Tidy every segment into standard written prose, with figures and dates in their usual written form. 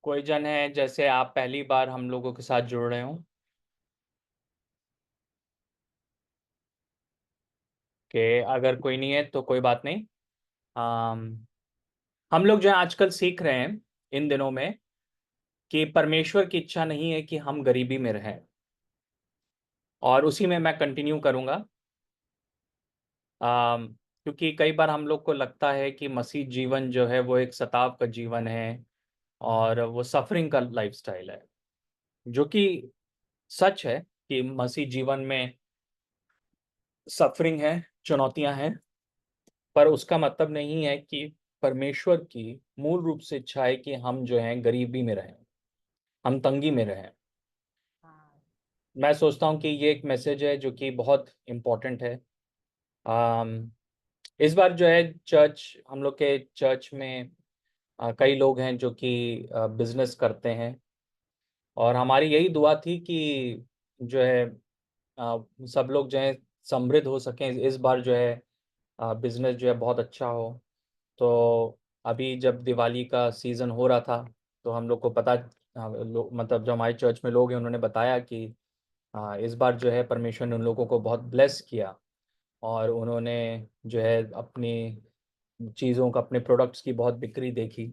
कोई जन है जैसे आप पहली बार हम लोगों के साथ जुड़ रहे हो कि अगर कोई नहीं है तो कोई बात नहीं। हम लोग जो है आजकल सीख रहे हैं इन दिनों में कि परमेश्वर की इच्छा नहीं है कि हम गरीबी में रहें, और उसी में मैं कंटिन्यू करूंगा। आम, क्योंकि कई बार हम लोग को लगता है कि मसीह जीवन जो है वो एक सताव का जीवन है और वो सफरिंग का लाइफस्टाइल है, जो कि सच है कि मसीह जीवन में सफरिंग है, चुनौतियां हैं। पर उसका मतलब नहीं है कि परमेश्वर की मूल रूप से इच्छा है कि हम जो हैं गरीबी में रहें, हम तंगी में रहें। मैं सोचता हूँ कि ये एक मैसेज है जो कि बहुत इम्पोर्टेंट है। आम, इस बार जो है चर्च, हम लोग के चर्च में कई लोग हैं जो कि बिजनेस करते हैं, और हमारी यही दुआ थी कि जो है अ, सब लोग जो है समृद्ध हो सकें इस बार, जो है बिजनेस जो है बहुत अच्छा हो। तो अभी जब दिवाली का सीज़न हो रहा था तो हम लोग को पता, मतलब जो हमारे चर्च में लोग हैं उन्होंने बताया कि इस बार जो है परमेश्वर ने उन लोगों को बहुत ब्लेस किया, और उन्होंने जो है अपनी चीज़ों का, अपने प्रोडक्ट्स की बहुत बिक्री देखी।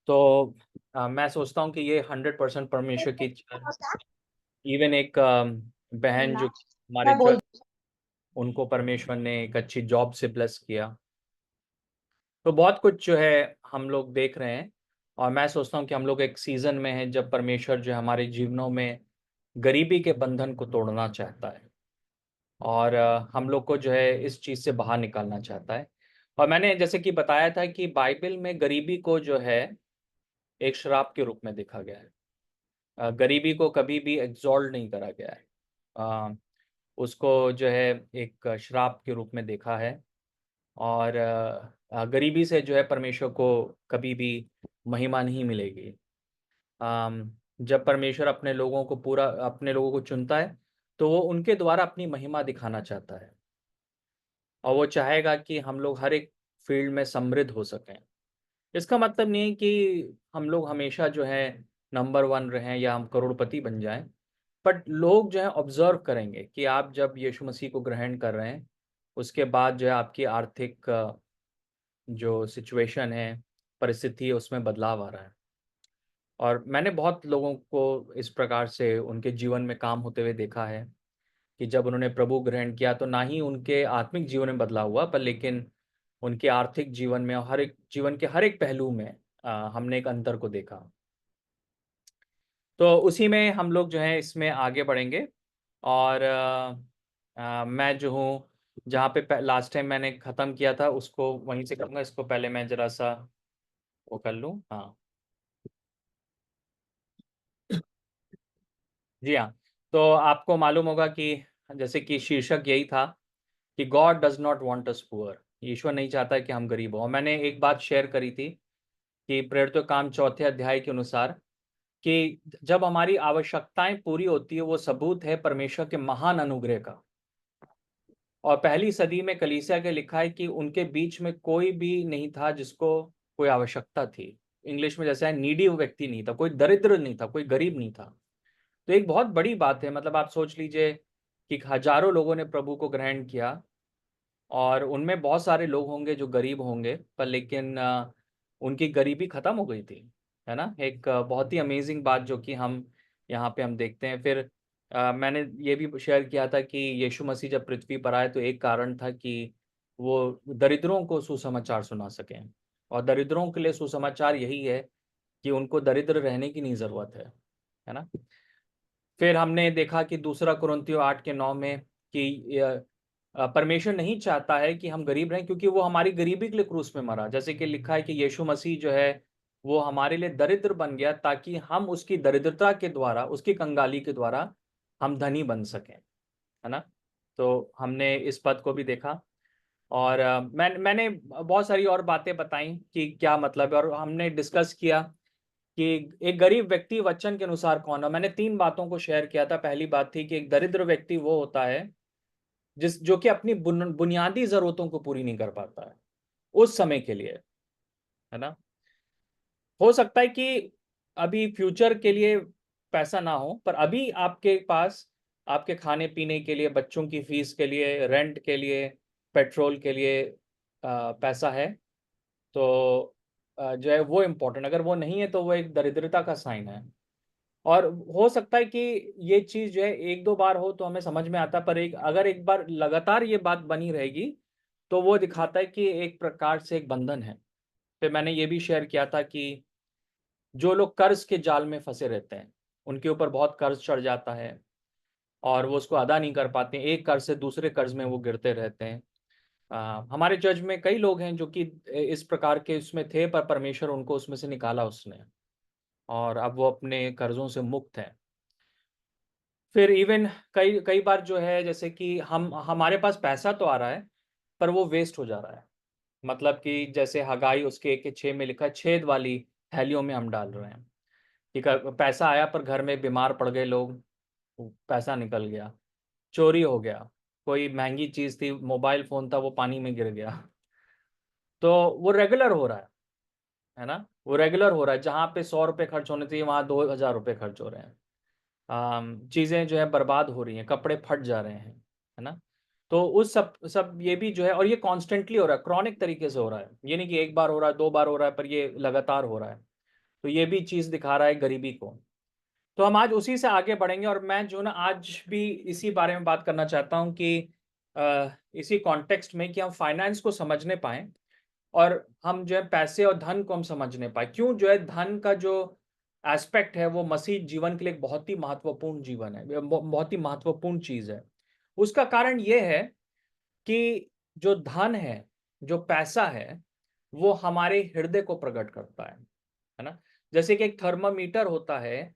तो मैं सोचता हूँ कि ये 100% परमेश्वर की इच्छा है। इवन एक बहन जो हमारे मैं बोल चर्च, उनको परमेश्वर ने एक अच्छी जॉब से ब्लेस किया। तो बहुत कुछ जो है हम लोग देख रहे हैं, और मैं सोचता हूँ कि हम लोग एक सीजन में हैं जब परमेश्वर जो है हमारे जीवनों में गरीबी के बंधन को तोड़ना चाहता है, और हम लोग को जो है इस चीज़ से बाहर निकालना चाहता है। और मैंने जैसे कि बताया था कि बाइबल में गरीबी को जो है एक श्राप के रूप में देखा गया है। गरीबी को कभी भी एग्जॉल्ट नहीं करा गया है। अ, उसको जो है एक श्राप के रूप में देखा है, और गरीबी से जो है परमेश्वर को कभी भी महिमा नहीं मिलेगी। जब परमेश्वर अपने लोगों को चुनता है तो वो उनके द्वारा अपनी महिमा दिखाना चाहता है, और वो चाहेगा कि हम लोग हर एक फील्ड में समृद्ध हो सकें। इसका मतलब नहीं है कि हम लोग हमेशा जो है नंबर वन रहें या हम करोड़पति बन जाएं, बट लोग जो है ऑब्जर्व करेंगे कि आप जब यीशु मसीह को ग्रहण कर रहे हैं, उसके बाद जो है आपकी आर्थिक जो सिचुएशन है, परिस्थिति है, उसमें बदलाव आ रहा है। और मैंने बहुत लोगों को इस प्रकार से उनके जीवन में काम होते हुए देखा है कि जब उन्होंने प्रभु ग्रहण किया तो ना ही उनके आत्मिक जीवन में बदलाव हुआ, पर लेकिन उनके आर्थिक जीवन में और हर एक जीवन के हर एक पहलू में हमने एक अंतर को देखा। तो उसी में हम लोग जो है इसमें आगे बढ़ेंगे। और मैं जो हूँ, जहाँ पे लास्ट टाइम मैंने ख़त्म किया था उसको वहीं से करूँगा। इसको पहले मैं जरा सा वो कर लूँ। हाँ, जी हाँ। तो आपको मालूम होगा कि जैसे कि शीर्षक यही था कि God does not want us poor. ईश्वर नहीं चाहता कि हम गरीब हों। मैंने एक बात शेयर करी थी कि प्रेरितों काम चौथे अध्याय के अनुसार कि जब हमारी आवश्यकताएं पूरी होती है, वो सबूत है परमेश्वर के महान अनुग्रह का। और पहली सदी में कलीसिया के लिखा है कि उनके बीच में कोई भी नहीं था जिसको कोई आवश्यकता थी। इंग्लिश में जैसा है, नीडी व्यक्ति नहीं था, कोई दरिद्र नहीं था, कोई गरीब नहीं था। तो एक बहुत बड़ी बात है। मतलब आप सोच लीजिए कि हजारों लोगों ने प्रभु को ग्रहण किया, और उनमें बहुत सारे लोग होंगे जो गरीब होंगे, पर लेकिन उनकी गरीबी खत्म हो गई थी। है ना, एक बहुत ही अमेजिंग बात जो कि हम यहाँ पे हम देखते हैं। फिर मैंने ये भी शेयर किया था कि यीशु मसीह जब पृथ्वी पर आए तो एक कारण था कि वो दरिद्रों को सुसमाचार सुना सकें। और दरिद्रों के लिए सुसमाचार यही है कि उनको दरिद्र रहने की नहीं जरूरत है ना। फिर हमने देखा कि दूसरा कुरिन्थियों 8 के 9 में कि परमेश्वर नहीं चाहता है कि हम गरीब रहें, क्योंकि वो हमारी गरीबी के लिए क्रूस में मरा। जैसे कि लिखा है कि यीशु मसीह जो है वो हमारे लिए दरिद्र बन गया ताकि हम उसकी दरिद्रता के द्वारा, उसकी कंगाली के द्वारा हम धनी बन सकें। है ना। तो हमने इस पद को भी देखा, और मैंने बहुत सारी और बातें बताई कि क्या मतलब है, और हमने डिस्कस किया कि एक गरीब व्यक्ति वचन के अनुसार कौन है। मैंने 3 बातों को शेयर किया था। पहली बात थी कि एक दरिद्र व्यक्ति वो होता है जो कि अपनी बुनियादी जरूरतों को पूरी नहीं कर पाता है उस समय के लिए। है ना। हो सकता है कि अभी फ्यूचर के लिए पैसा ना हो, पर अभी आपके पास आपके खाने पीने के लिए, बच्चों की फीस के लिए, रेंट के लिए, पेट्रोल के लिए पैसा है, तो जो है वो इम्पोर्टेंट। अगर वो नहीं है तो वो एक दरिद्रता का साइन है। और हो सकता है कि ये चीज़ जो है एक दो बार हो तो हमें समझ में आता, पर अगर एक बार लगातार ये बात बनी रहेगी तो वो दिखाता है कि एक प्रकार से एक बंधन है। फिर मैंने ये भी शेयर किया था कि जो लोग कर्ज के जाल में फंसे रहते हैं, उनके ऊपर बहुत कर्ज चढ़ जाता है और वो उसको अदा नहीं कर पाते, एक कर्ज से दूसरे कर्ज में वो गिरते रहते हैं। हमारे चर्च में कई लोग हैं जो कि इस प्रकार के उसमें थे, पर परमेश्वर उनको उसमें से निकाला उसने, और अब वो अपने कर्जों से मुक्त हैं। फिर इवन कई कई बार जो है, जैसे कि हमारे पास पैसा तो आ रहा है पर वो वेस्ट हो जा रहा है। मतलब कि जैसे हगाई उसके 1:6 में लिखा है, छेद वाली थैलियों में हम डाल रहे हैं। ठीक है, पैसा आया पर घर में बीमार पड़ गए लोग, पैसा निकल गया, चोरी हो गया, कोई महंगी चीज थी, मोबाइल फोन था, वो पानी में गिर गया। तो वो रेगुलर हो रहा है ना, वो रेगुलर हो रहा है। जहाँ पे 100 रुपये खर्च होने चाहिए वहाँ 2,000 रुपये खर्च हो रहे हैं। चीज़ें जो है बर्बाद हो रही हैं, कपड़े फट जा रहे हैं, है ना। तो उस सब सब ये भी जो है, और ये कॉन्स्टेंटली हो रहा है, क्रॉनिक तरीके से हो रहा है। ये नहीं कि एक बार हो रहा है, 2 बार हो रहा है, पर ये लगातार हो रहा है। तो ये भी चीज़ दिखा रहा है गरीबी को। तो हम आज उसी से आगे बढ़ेंगे, और मैं जो ना आज भी इसी बारे में बात करना चाहता हूँ कि इसी कॉन्टेक्स्ट में कि हम फाइनेंस को समझने पाएँ, और हम जो है पैसे और धन को हम समझने पाए। क्यों जो है धन का जो एस्पेक्ट है वो मसीह जीवन के लिए एक बहुत ही महत्वपूर्ण जीवन है, बहुत ही महत्वपूर्ण चीज है। उसका कारण ये है कि जो धन है, जो पैसा है, वो हमारे हृदय को प्रकट करता है ना। जैसे कि एक थर्मामीटर होता है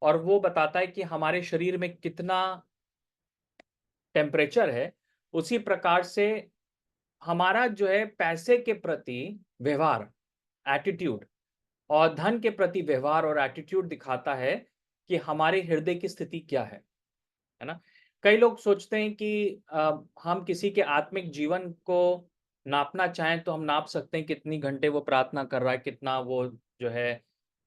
और वो बताता है कि हमारे शरीर में कितना टेम्परेचर है, उसी प्रकार से हमारा जो है पैसे के प्रति व्यवहार, एटीट्यूड, और धन के प्रति व्यवहार और एटीट्यूड दिखाता है कि हमारे हृदय की स्थिति क्या है ना। कई लोग सोचते हैं कि हम किसी के आत्मिक जीवन को नापना चाहें तो हम नाप सकते हैं, कितनी घंटे वो प्रार्थना कर रहा है, कितना वो जो है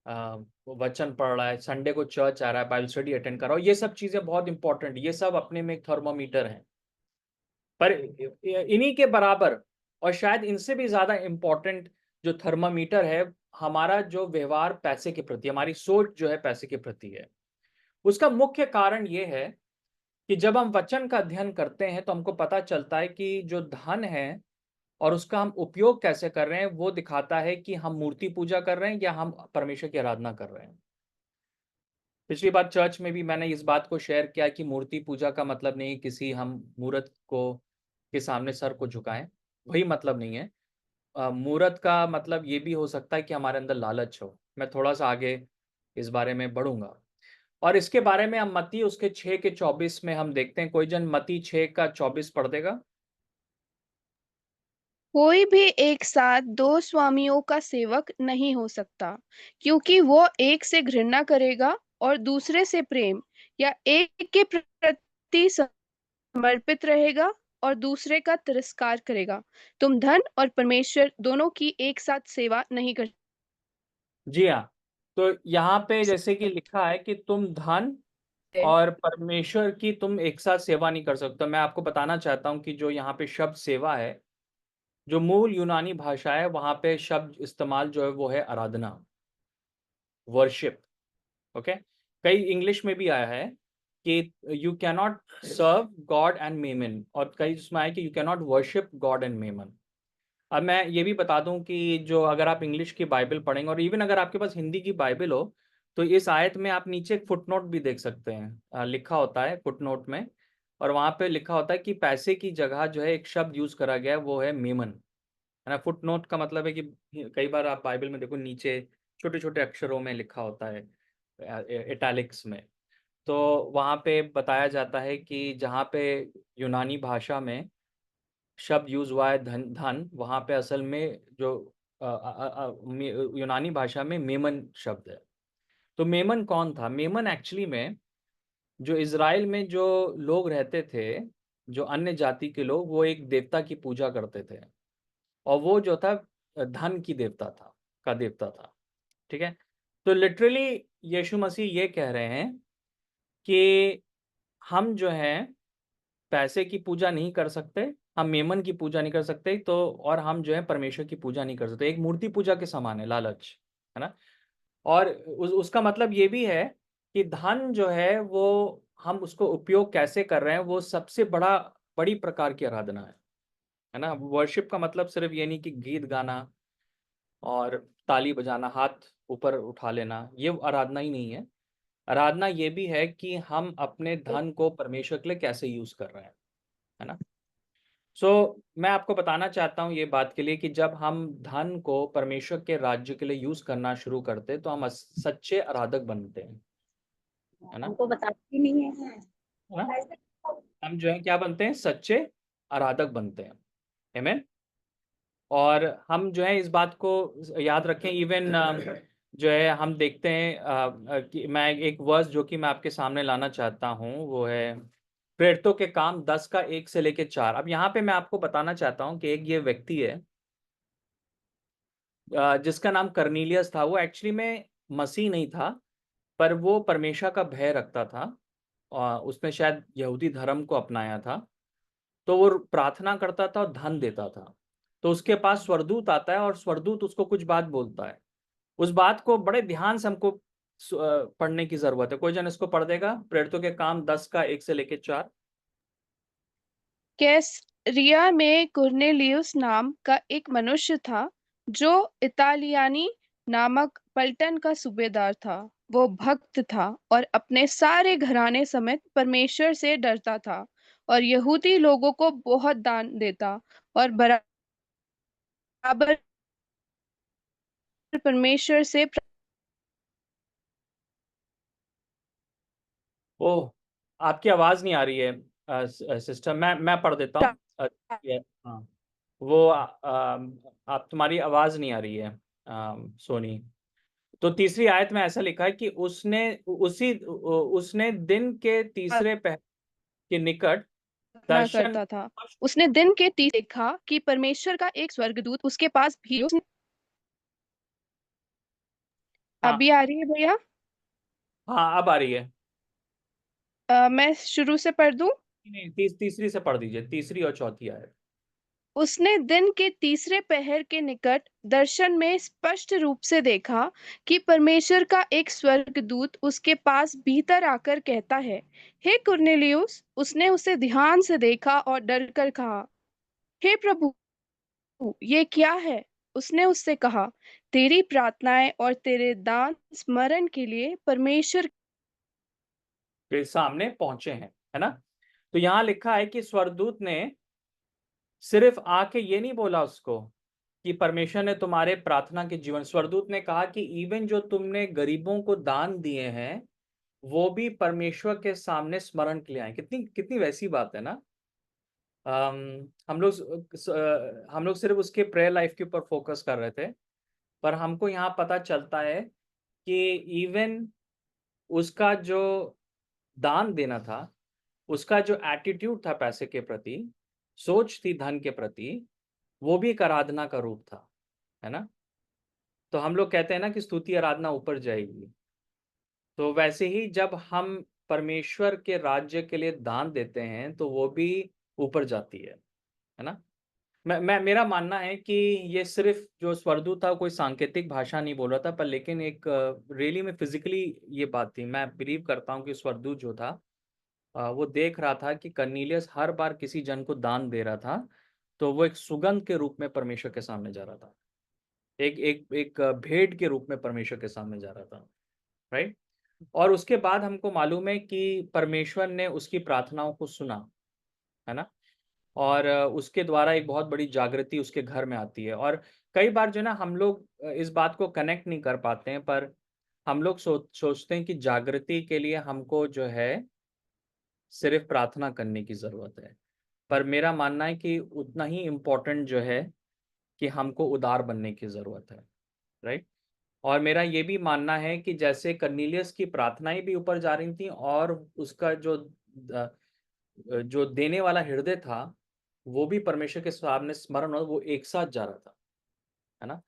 वो वचन पढ़ रहा है, संडे को चर्च आ रहा है, बाइबल स्टडी अटेंड कर रहा है। ये सब चीजें बहुत इंपॉर्टेंट, ये सब अपने में एक थर्मोमीटर है। पर इन्हीं के बराबर और शायद इनसे भी ज्यादा इम्पोर्टेंट जो थर्मामीटर है, हमारा जो व्यवहार पैसे के प्रति, हमारी सोच जो है पैसे के प्रति है। उसका मुख्य कारण ये है कि जब हम वचन का अध्ययन करते हैं तो हमको पता चलता है कि जो धन है और उसका हम उपयोग कैसे कर रहे हैं, वो दिखाता है कि हम मूर्ति पूजा कर रहे हैं या हम परमेश्वर की आराधना कर रहे हैं। पिछली बार चर्च में भी मैंने इस बात को शेयर किया कि मूर्ति पूजा का मतलब नहीं किसी हम मूर्त को के सामने सर को झुकाएं, वही मतलब नहीं है। मूर्त का मतलब ये भी हो सकता है कि हमारे अंदर लालच हो। मैं थोड़ा सा आगे इस बारे में बढ़ूंगा, और इसके बारे में हम मत्ती उसके 6 के 24 में हम देखते हैं। कोई जन मत्ती 6 का 24 पढ़ देगा। कोई भी एक साथ दो स्वामियों का सेवक नहीं हो सकता, क्योंकि वो एक से घृणा करेगा और दूसरे से प्रेम, या एक के प्रति समर्पित रहेगा और दूसरे का तिरस्कार करेगा। तुम धन और परमेश्वर दोनों की एक साथ सेवा नहीं कर जी हाँ। तो यहाँ पे जैसे कि लिखा है कि तुम धन सकते। और परमेश्वर की तुम एक साथ सेवा नहीं कर सकते। मैं आपको बताना चाहता हूँ कि जो यहाँ पे शब्द सेवा है, जो मूल यूनानी भाषा है, वहाँ पे शब्द इस्तेमाल जो है वो है आराधना, वर्शिप। ओके। कई इंग्लिश में भी आया है कि you cannot serve God and mammon, और कई इसमें आया कि you cannot worship God and mammon. अब मैं ये भी बता दूं कि जो अगर आप इंग्लिश की बाइबल पढ़ेंगे, और इवन अगर आपके पास हिंदी की बाइबल हो, तो इस आयत में आप नीचे एक फुटनोट भी देख सकते हैं। लिखा होता है फुटनोट में, और वहां पे लिखा होता है कि पैसे की जगह जो है एक शब्द यूज करा गया है, वो है मेमन, है ना। फुटनोट का मतलब है कि कई बार आप बाइबल में देखो नीचे छोटे छोटे अक्षरों में लिखा होता है, इटैलिक्स में। तो वहां पे बताया जाता है कि जहाँ पे यूनानी भाषा में शब्द यूज हुआ है धन धन, वहां पे असल में जो यूनानी भाषा में मेमन शब्द है। तो मेमन कौन था? मेमन एक्चुअली में जो इज़राइल में जो लोग रहते थे, जो अन्य जाति के लोग, वो एक देवता की पूजा करते थे, और वो जो था धन की देवता था, का देवता था। ठीक है। तो लिटरली यीशु मसीह ये कह रहे हैं कि हम जो हैं पैसे की पूजा नहीं कर सकते, हम मेमन की पूजा नहीं कर सकते, तो और हम जो है परमेश्वर की पूजा नहीं कर सकते। एक मूर्ति पूजा के समान है लालच, है ना? और उसका मतलब ये भी है कि धन जो है वो हम उसको उपयोग कैसे कर रहे हैं, वो सबसे बड़ी प्रकार की आराधना है ना? वर्शिप का मतलब सिर्फ ये नहीं कि गीत गाना और ताली बजाना, हाथ ऊपर उठा लेना, ये आराधना ही नहीं है। आराधना ये भी है कि हम अपने धन को परमेश्वर के लिए कैसे यूज कर रहे हैं, है ना? सो मैं आपको बताना चाहता हूँ ये बात के लिए कि जब हम धन को परमेश्वर के राज्य के लिए यूज करना शुरू करते हैं तो हम सच्चे आराधक बनते हैं, है ना? हमको बताती नहीं है। है ना? हम जो है क्या बनते हैं? सच्चे आराधक बनते हैं। आमीन। और हम जो है इस बात को याद रखें। इवन जो है हम देखते हैं कि मैं एक वर्स जो कि मैं आपके सामने लाना चाहता हूँ वो है प्रेरितों के काम 10 का 1 से लेके 4। अब यहाँ पे मैं आपको बताना चाहता हूँ कि एक ये व्यक्ति है जिसका नाम कर्नीलियस था। वो एक्चुअली में मसीह नहीं था, पर वो परमेश्वर का भय रखता था। उसने शायद यहूदी धर्म को अपनाया था। तो वो प्रार्थना करता था और धन देता था। तो उसके पास स्वर्गदूत आता है और स्वर्गदूत उसको कुछ बात बोलता है। उस बात को बड़े ध्यान से हमको पढ़ने की जरूरत है। कोई जन इसको पढ़ देगा? प्रेरितों के काम 10 का 1 से लेके 4। कैसरिया में कुर्नेलियुस नाम का एक मनुष्य था जो इतालियानी नामक पलटन का सूबेदार था। वो भक्त था और अपने सारे घराने समेत परमेश्वर से डरता था और यहूदी लोगों को बहुत दान देता और बराबर परमेश्वर से ओह, आपकी आवाज नहीं आ रही है सिस्टर। मैं पढ़ देता हूँ। हाँ, वो आप तुम्हारी आवाज नहीं आ रही है सोनी। तो तीसरी आयत में ऐसा लिखा है कि उसने दिन के तीसरे पहर के निकट प्रार्थना दर्शन। करता था। उसने दिन के तीर देखा कि परमेश्वर का एक स्वर्गदूत उसके पास भी हाँ अभी आ रही है भैया? हाँ, अब आ रही है। मैं शुरू से पढ़ दूं? नहीं, तीसरी से पढ़ दीजिए, तीसरी और चौथी आयत। उसने दिन के तीसरे पहर के निकट दर्शन में स्पष्ट रूप से देखा कि परमेश्वर का एक स्वर्गदूत उसके पास भीतर आकर कहता है, हे कुर्नेलियुस। उसने उसे ध्यान से देखा और डर कर कहा, हे प्रभु, ये क्या है? उसने उससे कहा, तेरी प्रार्थनाएं और तेरे दान स्मरण के लिए परमेश्वर के सामने पहुंचे हैं, है ना? तो यहाँ लिखा है कि स्वर्गदूत ने सिर्फ आके ये नहीं बोला उसको कि परमेश्वर ने तुम्हारे प्रार्थना के जीवन। स्वर्गदूत ने कहा कि इवन जो तुमने गरीबों को दान दिए हैं वो भी परमेश्वर के सामने स्मरण के लिए आए। कितनी कितनी वैसी बात है ना। हम लोग सिर्फ उसके प्रेयर लाइफ के ऊपर फोकस कर रहे थे, पर हमको यहाँ पता चलता है कि इवन उसका जो दान देना था, उसका जो एटीट्यूड था पैसे के प्रति, सोच थी धन के प्रति, वो भी एक आराधना का रूप था, है ना? तो हम लोग कहते हैं ना कि स्तुति आराधना ऊपर जाएगी। तो वैसे ही जब हम परमेश्वर के राज्य के लिए दान देते हैं तो वो भी ऊपर जाती है ना? मैं मेरा मानना है कि ये सिर्फ जो स्वर्गदूत था कोई सांकेतिक भाषा नहीं बोल रहा था, पर लेकिन एक रियली में फिजिकली ये बात थी। मैं बिलीव करता हूँ कि स्वर्गदूत जो था वो देख रहा था कि कर्नीलियस हर बार किसी जन को दान दे रहा था, तो वो एक सुगंध के रूप में परमेश्वर के सामने जा रहा था। एक एक एक भेंट के रूप में परमेश्वर के सामने जा रहा था, राइट? और उसके बाद हमको मालूम है कि परमेश्वर ने उसकी प्रार्थनाओं को सुना, है ना? और उसके द्वारा एक बहुत बड़ी जागृति उसके घर में आती है। और कई बार जो है ना हम लोग इस बात को कनेक्ट नहीं कर पाते हैं, पर हम लोग सोचते हैं कि जागृति के लिए हमको जो है सिर्फ प्रार्थना करने की ज़रूरत है। पर मेरा मानना है कि उतना ही इम्पोर्टेंट जो है कि हमको उदार बनने की ज़रूरत है, राइट? और मेरा ये भी मानना है कि जैसे कर्नीलियस की प्रार्थनाएं भी ऊपर जा रही थी और उसका जो देने वाला हृदय था वो भी परमेश्वर के सामने स्मरण और वो एक साथ जा रहा था, है ना?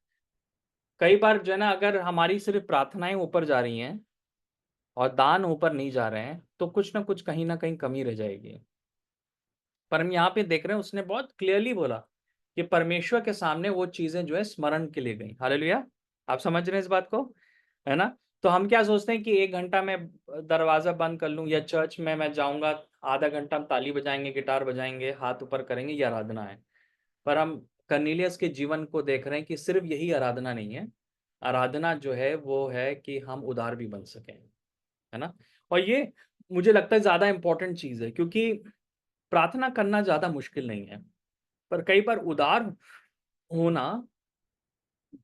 कई बार जो है ना, अगर हमारी सिर्फ प्रार्थनाएं ऊपर जा रही हैं और दान ऊपर नहीं जा रहे हैं, तो कुछ ना कुछ कहीं ना कहीं कमी रह जाएगी। पर हम यहाँ पे देख रहे हैं, उसने बहुत क्लियरली बोला कि परमेश्वर के सामने वो चीजें जो है स्मरण के लिए गई। हालेलुया। आप समझ रहे हैं इस बात को, है ना? तो हम क्या सोचते हैं कि 1 घंटा मैं दरवाजा बंद कर लूं, या चर्च में मैं जाऊंगा, आधा घंटा हम ताली बजाएंगे, गिटार बजाएंगे, हाथ ऊपर करेंगे, ये आराधना है। पर हम कर्नेलियस के जीवन को देख रहे हैं कि सिर्फ यही आराधना नहीं है। आराधना जो है वो है कि हम उदार भी बन सकें, है ना? और ये मुझे लगता है ज्यादा इंपॉर्टेंट चीज है, क्योंकि प्रार्थना करना ज्यादा मुश्किल नहीं है, पर कई बार उदार होना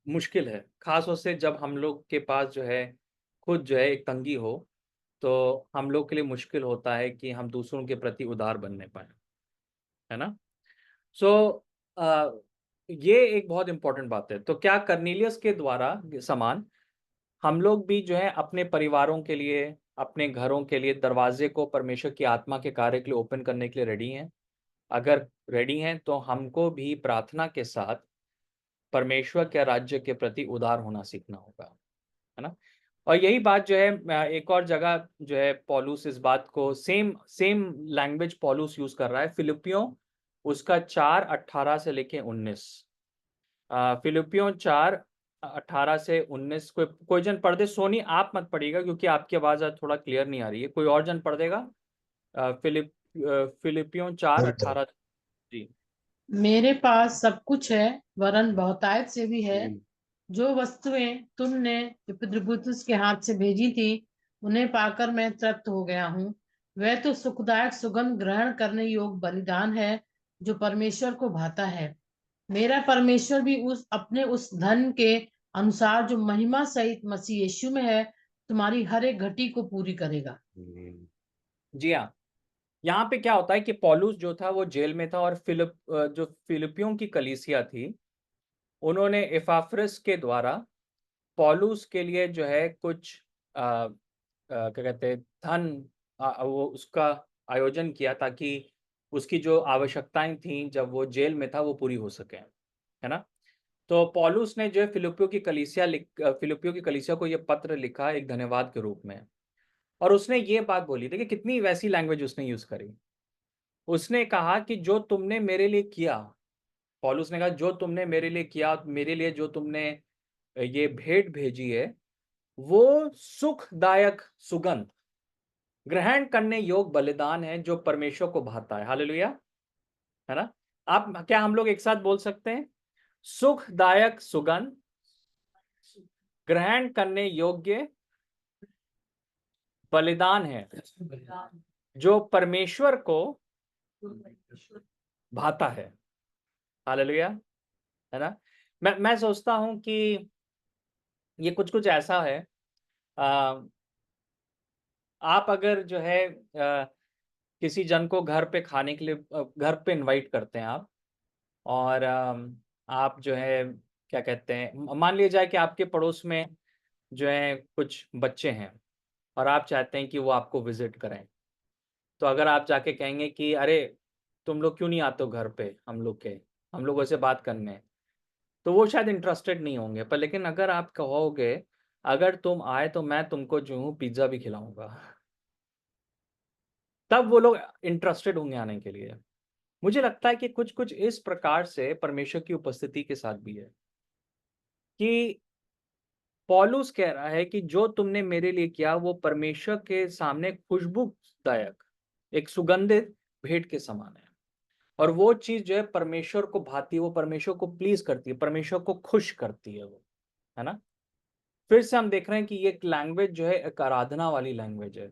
मुश्किल है, खास तौर से जब हम लोग के पास जो है खुद जो है एक तंगी हो, तो हम लोग के लिए मुश्किल होता है कि हम दूसरों के प्रति उदार बनने पाए, है ना? सो ये एक बहुत इंपॉर्टेंट बात है। तो क्या कर्नेलियस के द्वारा समान हम लोग भी जो है अपने परिवारों के लिए, अपने घरों के लिए दरवाजे को परमेश्वर की आत्मा के कार्य के लिए ओपन करने के लिए रेडी हैं? अगर रेडी हैं तो हमको भी प्रार्थना के साथ परमेश्वर के राज्य के प्रति उदार होना सीखना होगा, है ना? और यही बात जो है एक और जगह जो है पौलुस इस बात को सेम सेम लैंग्वेज पौलुस यूज कर रहा है, फिलिपियों उसका 4:18 से लेके 19। फिलिपियों 4:18 से 19। कोई जन पढ़ दे। सोनी आप मत पढ़िएगा क्योंकि आपकी आवाज आज थोड़ा क्लियर नहीं आ रही है। कोई और जन पढ़ देगा? फिलिपियों चार जरूर जरूर। अट्ठारह जी। मेरे पास सब कुछ है, वरन बहुतायत से भी है। हम्म। जो वस्तुएं तुमने इपफ्रुदीतुस के हाथ से भेजी थी, उन्हें पाकर मैं तृप्त हो गया हूँ। वह तो सुखदायक सुगंध ग्रहण करने योग्य बलिदान है, जो परमेश्वर को भाता है। मेरा परमेश्वर भी उस धन के अनुसार जो महिमा सहित मसीह यीशु में है, तुम्हारी हर एक घटी को पूरी करेगा। जी हाँ। यहाँ पे क्या होता है कि पौलुस जो था वो जेल में था, और जो फिलिपियों की कलीसिया थी, उन्होंने एपाफ्रस के द्वारा पौलुस के लिए जो है कुछ क्या कहते हैं धन, वो उसका आयोजन किया ताकि उसकी जो आवश्यकताएं थी जब वो जेल में था वो पूरी हो सके, है ना? तो पौलुस ने जो है फिलिपियों की कलीसिया को ये पत्र लिखा एक धन्यवाद के रूप में। और उसने ये बात बोली थी कि कितनी वैसी लैंग्वेज उसने यूज करी। उसने कहा कि जो तुमने मेरे लिए किया, पौलुस ने कहा जो तुमने मेरे लिए किया, मेरे लिए जो तुमने ये भेंट भेजी है, वो सुखदायक सुगंध ग्रहण करने योग्य बलिदान है, जो परमेश्वर को भाता है। हालेलुया, है ना? आप क्या हम लोग एक साथ बोल सकते हैं? सुखदायक सुगंध ग्रहण करने योग्य बलिदान है, जो परमेश्वर को भाता है। हालेलुया, है ना? मैं सोचता हूं कि ये कुछ कुछ ऐसा है। आ, आप अगर जो है किसी जन को घर पे खाने के लिए घर पे इनवाइट करते हैं आप, और आप जो है क्या कहते हैं, मान लिया जाए कि आपके पड़ोस में जो है कुछ बच्चे हैं और आप चाहते हैं कि वो आपको विजिट करें। तो अगर आप जाके कहेंगे कि अरे तुम लोग क्यों नहीं आते हो घर पे हम लोगों से बात करने, तो वो शायद इंटरेस्टेड नहीं होंगे। पर लेकिन अगर आप कहोगे अगर तुम आए तो मैं तुमको जो हूँ पिज्ज़ा भी खिलाऊंगा, तब वो लोग इंटरेस्टेड होंगे आने के लिए। मुझे लगता है कि कुछ कुछ इस प्रकार से परमेश्वर की उपस्थिति के साथ भी है, कि पौलुस कह रहा है कि जो तुमने मेरे लिए किया वो परमेश्वर के सामने खुशबूदायक एक सुगंधित भेंट के समान है। और वो चीज जो है परमेश्वर को भाती है, वो परमेश्वर को प्लीज करती है, परमेश्वर को खुश करती है वो, है ना? फिर से हम देख रहे हैं कि ये लैंग्वेज जो है एक आराधना वाली लैंग्वेज है।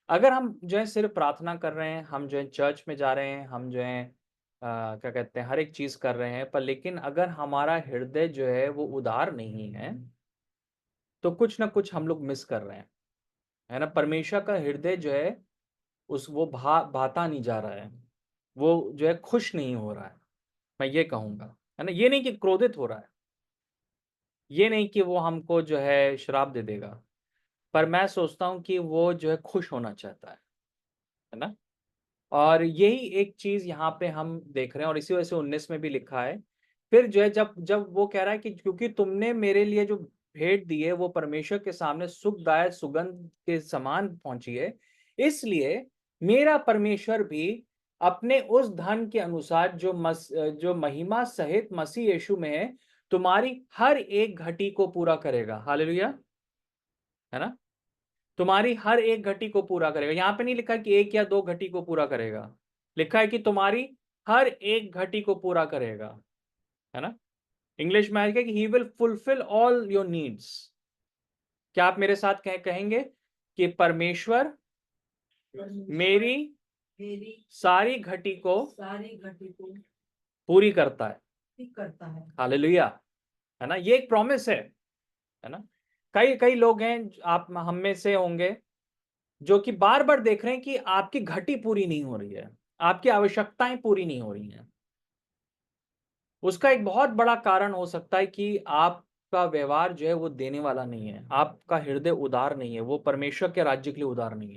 अगर हम जो है सिर्फ प्रार्थना कर रहे हैं, हम जो है चर्च में जा रहे हैं, हम जो है क्या कहते हैं हर एक चीज कर रहे हैं, पर लेकिन अगर हमारा हृदय जो है वो उदार नहीं है, तो कुछ ना कुछ हम लोग मिस कर रहे हैं, है ना? परमेश्वर का हृदय जो है उस वो भाता नहीं जा रहा है, वो जो है खुश नहीं हो रहा है। मैं ये कहूंगा, है ना? ये नहीं कि क्रोधित हो रहा है, ये नहीं कि वो हमको जो है श्राप दे देगा, पर मैं सोचता हूँ कि वो जो है खुश होना चाहता है ना? और यही एक चीज यहाँ पे हम देख रहे हैं, और इसी वजह से 19 में भी लिखा है फिर जो है जब जब वो कह रहा है कि क्योंकि तुमने मेरे लिए जो भेंट दी है वो परमेश्वर के सामने सुखदायक सुगंध के समान पहुंची है, इसलिए मेरा परमेश्वर भी अपने उस धन के अनुसार जो महिमा सहित मसीह यीशु में है, तुम्हारी हर एक घटी को पूरा करेगा। हालेलुया, है ना? तुम्हारी हर एक घटी को पूरा करेगा। यहां पे नहीं लिखा कि एक या दो घटी को पूरा करेगा, लिखा है कि तुम्हारी हर एक घटी को पूरा करेगा, है ना? इंग्लिश में आएगा कि he will fulfil all your needs. क्या आप मेरे साथ कहेंगे कि परमेश्वर मेरी सारी घटी को पूरी करता है। हालेलुया, है ना? ये एक प्रॉमिस है ना? कई कई लोग हैं, आप हम में से होंगे, जो कि बार बार देख रहे हैं कि आपकी घटी पूरी नहीं हो रही है, आपकी आवश्यकताएं पूरी नहीं हो रही हैं। उसका एक बहुत बड़ा कारण हो सकता है कि आपका व्यवहार जो है वो देने वाला नहीं है, आपका हृदय उदार नहीं है, वो परमेश्वर के राज्य के लिए उदार नहीं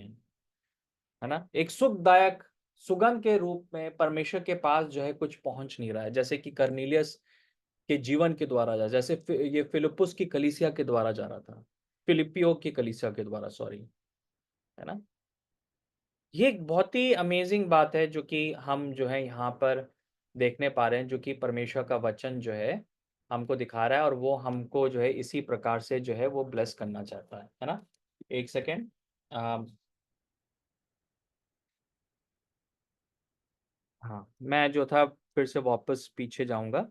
है ना? एक सुखदायक सुगंध के रूप में परमेश्वर के पास जो है कुछ पहुंच नहीं रहा है, जैसे कि कर्नेलियस के जीवन के द्वारा जैसे ये फिलिप्पुस की कलीसिया के द्वारा जा रहा था, फिलिपियो की कलीसिया के द्वारा, सॉरी, है ना? ये एक बहुत ही अमेजिंग बात है जो कि हम जो है यहाँ पर देखने पा रहे हैं, जो कि परमेश्वर का वचन जो है हमको दिखा रहा है, और वो हमको जो है इसी प्रकार से जो है वो ब्लेस करना चाहता है ना? एक सेकेंड, हाँ, मैं जो था फिर से वापस पीछे जाऊंगा।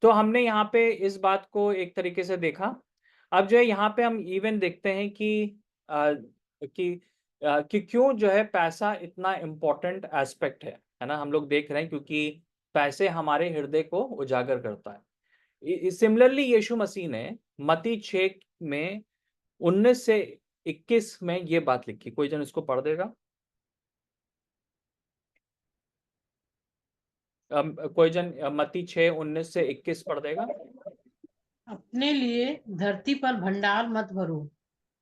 तो हमने यहाँ पे इस बात को एक तरीके से देखा। अब जो है यहाँ पे हम इवन देखते हैं कि कि क्यों जो है पैसा इतना इम्पोर्टेंट एस्पेक्ट है ना? हम लोग देख रहे हैं क्योंकि पैसे हमारे हृदय को उजागर करता है। सिमिलरली यीशु मसीह ने मत्ती 6 में 19 से 21 में ये बात लिखी। कोई जन इसको पढ़ देगा? कोई जन मत्ती 6 19 से 21 पढ़ देगा? अपने लिए धरती पर भंडार मत भरो,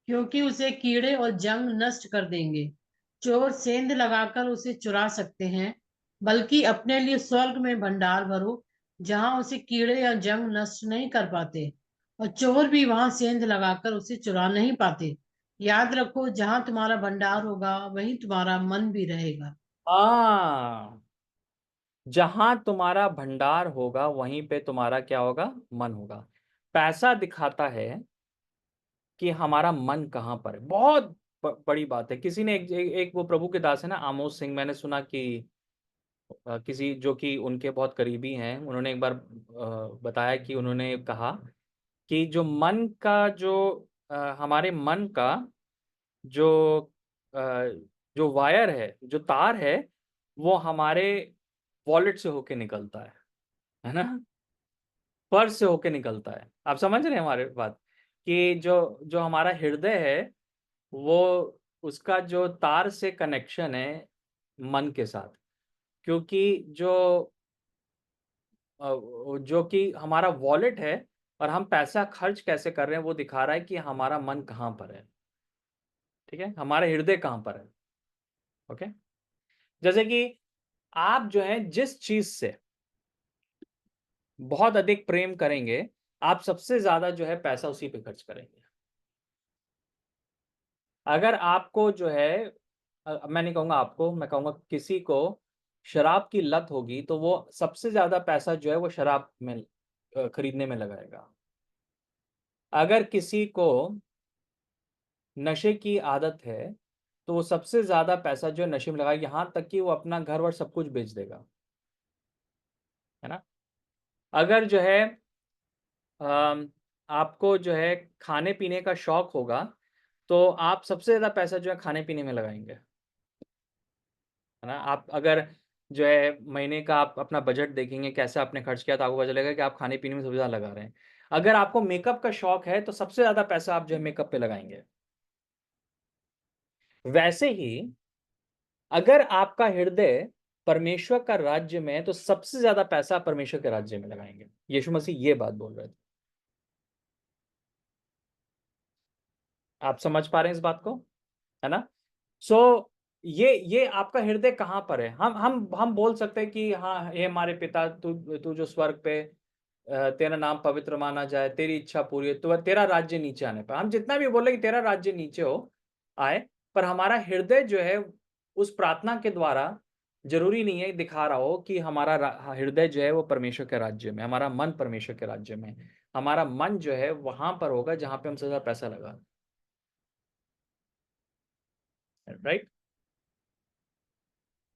क्योंकि उसे कीड़े और जंग नष्ट कर देंगे। चोर सेंध लगाकर उसे चुरा सकते हैं, बल्कि अपने लिए स्वर्ग में भंडार भरो, जहां उसे कीड़े या जंग नष्ट नहीं कर पाते और चोर भी वहां सेंध लगाकर उसे चुरा नहीं पाते। याद रखो, जहां तुम्हारा भंडार होगा वहीं तुम्हारा मन भी रहेगा। हाँ, जहां तुम्हारा भंडार होगा वहीं पे तुम्हारा क्या होगा? मन होगा। पैसा दिखाता है कि हमारा मन कहाँ पर है। बहुत बड़ी बात है। किसी ने एक वो प्रभु के दास है ना, आमोस सिंह, मैंने सुना कि किसी जो कि उनके बहुत करीबी हैं, उन्होंने एक बार बताया कि उन्होंने कहा कि जो मन का जो हमारे मन का जो अ, जो वायर है, जो तार है, वो हमारे वॉलेट से होके निकलता है ना? पर्स से होके निकलता है। आप समझ रहे हैं हमारे बात? कि जो जो हमारा हृदय है, वो उसका जो तार से कनेक्शन है मन के साथ। क्योंकि जो कि हमारा वॉलेट है और हम पैसा खर्च कैसे कर रहे हैं, वो दिखा रहा है कि हमारा मन कहाँ पर है। ठीक है, हमारा हृदय कहाँ पर है। ओके, जैसे कि आप जो है जिस चीज से बहुत अधिक प्रेम करेंगे, आप सबसे ज्यादा जो है पैसा उसी पे खर्च करेंगे। अगर आपको जो है मैं नहीं कहूंगा आपको, मैं कहूंगा किसी को शराब की लत होगी, तो वो सबसे ज्यादा पैसा जो है वो शराब में खरीदने में लगाएगा। अगर किसी को नशे की आदत है, तो वो सबसे ज्यादा पैसा जो है नशे में लगाएगा, यहां तक कि वो अपना घर वर सब कुछ बेच देगा, है ना? अगर जो है आपको जो है खाने पीने का शौक होगा, तो आप सबसे ज्यादा पैसा जो है खाने पीने में लगाएंगे, है ना? आप अगर जो है महीने का आप अपना बजट देखेंगे कैसे आपने खर्च किया, तो आपको पता चलेगा कि आप खाने पीने में सबसे ज्यादा लगा रहे हैं। अगर आपको मेकअप का शौक है, तो सबसे ज्यादा पैसा आप जो है मेकअप पे लगाएंगे। वैसे ही अगर आपका हृदय परमेश्वर का राज्य में है, तो सबसे ज्यादा पैसा परमेश्वर के राज्य में लगाएंगे। यीशु मसीह ये बात बोल रहे थे। आप समझ पा रहे हैं इस बात को, है ना? सो ये आपका हृदय कहाँ पर है? हम बोल सकते हैं कि हाँ, हे हमारे पिता, तू तू जो स्वर्ग पे तेरा नाम पवित्र माना जाए, तेरी इच्छा पूरी हो, तो तेरा राज्य नीचे आने पर। हम जितना भी बोले कि तेरा राज्य नीचे हो आए, पर हमारा हृदय जो है उस प्रार्थना के द्वारा जरूरी नहीं है दिखा रहा हो कि हमारा हृदय जो है वो परमेश्वर के राज्य में, हमारा मन परमेश्वर के राज्य में, हमारा मन जो है वहां पर होगा जहां पे हम सबसे ज्यादा पैसा लगा, राइट।